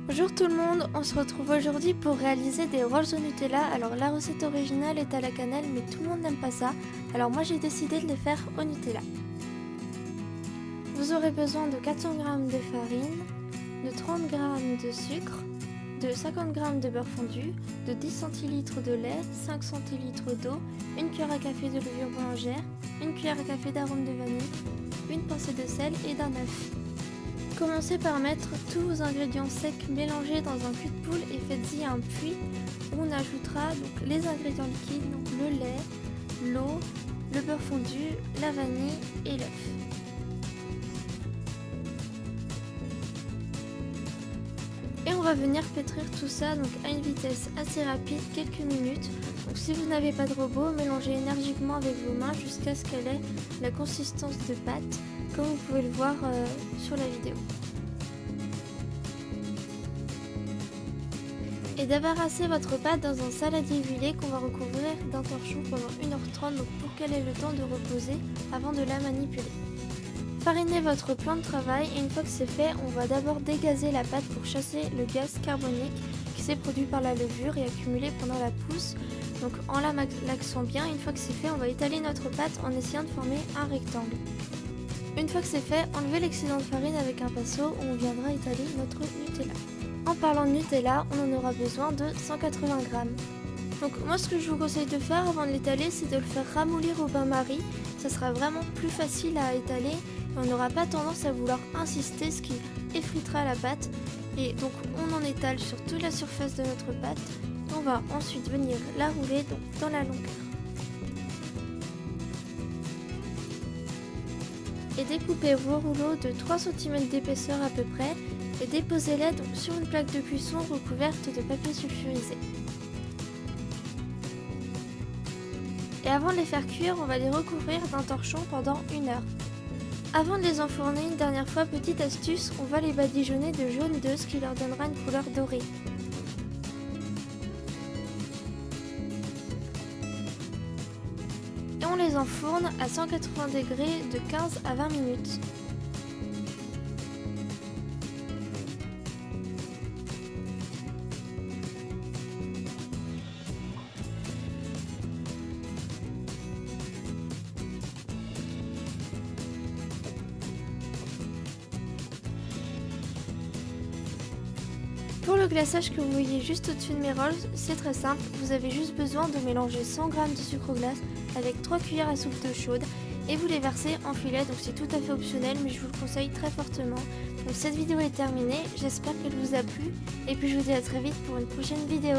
Bonjour tout le monde, on se retrouve aujourd'hui pour réaliser des rolls au Nutella. Alors la recette originale est à la cannelle mais tout le monde n'aime pas ça. Alors moi j'ai décidé de les faire au Nutella. Vous aurez besoin de 400 g de farine, de 30 g de sucre, de 50 g de beurre fondu, de 10 centilitres de lait, 5 centilitres d'eau, une cuillère à café de levure boulangère, une cuillère à café d'arôme de vanille, une pincée de sel et d'un œuf. Commencez par mettre tous vos ingrédients secs mélangés dans un cul de poule et faites-y un puits où on ajoutera donc les ingrédients liquides, donc le lait, l'eau, le beurre fondu, la vanille et l'œuf. Et on va venir pétrir tout ça donc à une vitesse assez rapide, quelques minutes. Donc si vous n'avez pas de robot, mélangez énergiquement avec vos mains jusqu'à ce qu'elle ait la consistance de pâte, comme vous pouvez le voir sur la vidéo. Et débarrassez votre pâte dans un saladier huilé qu'on va recouvrir d'un torchon pendant 1h30 donc pour qu'elle ait le temps de reposer avant de la manipuler. Farinez votre plan de travail et une fois que c'est fait, on va d'abord dégazer la pâte pour chasser le gaz carbonique qui s'est produit par la levure et accumulé pendant la pousse. Donc en la malaxant bien, une fois que c'est fait, on va étaler notre pâte en essayant de former un rectangle. Une fois que c'est fait, enlevez l'excédent de farine avec un pinceau où on viendra étaler notre Nutella. En parlant de Nutella, on en aura besoin de 180 g. Donc moi ce que je vous conseille de faire avant de l'étaler, c'est de le faire ramollir au bain-marie. Ça sera vraiment plus facile à étaler et on n'aura pas tendance à vouloir insister, ce qui effritera la pâte. Et donc on en étale sur toute la surface de notre pâte. On va ensuite venir la rouler donc dans la longueur. Et découpez vos rouleaux de 3 cm d'épaisseur à peu près et déposez-les donc sur une plaque de cuisson recouverte de papier sulfurisé. Et avant de les faire cuire, on va les recouvrir d'un torchon pendant 1 heure. Avant de les enfourner une dernière fois, petite astuce, on va les badigeonner de jaune d'œuf, ce qui leur donnera une couleur dorée. Et on les enfourne à 180 degrés de 15 à 20 minutes. Pour le glaçage que vous voyez juste au-dessus de mes rolls, c'est très simple, vous avez juste besoin de mélanger 100 g de sucre glace avec 3 cuillères à soupe d'eau chaude et vous les versez en filet, donc c'est tout à fait optionnel mais je vous le conseille très fortement. Donc cette vidéo est terminée, j'espère qu'elle vous a plu et puis je vous dis à très vite pour une prochaine vidéo.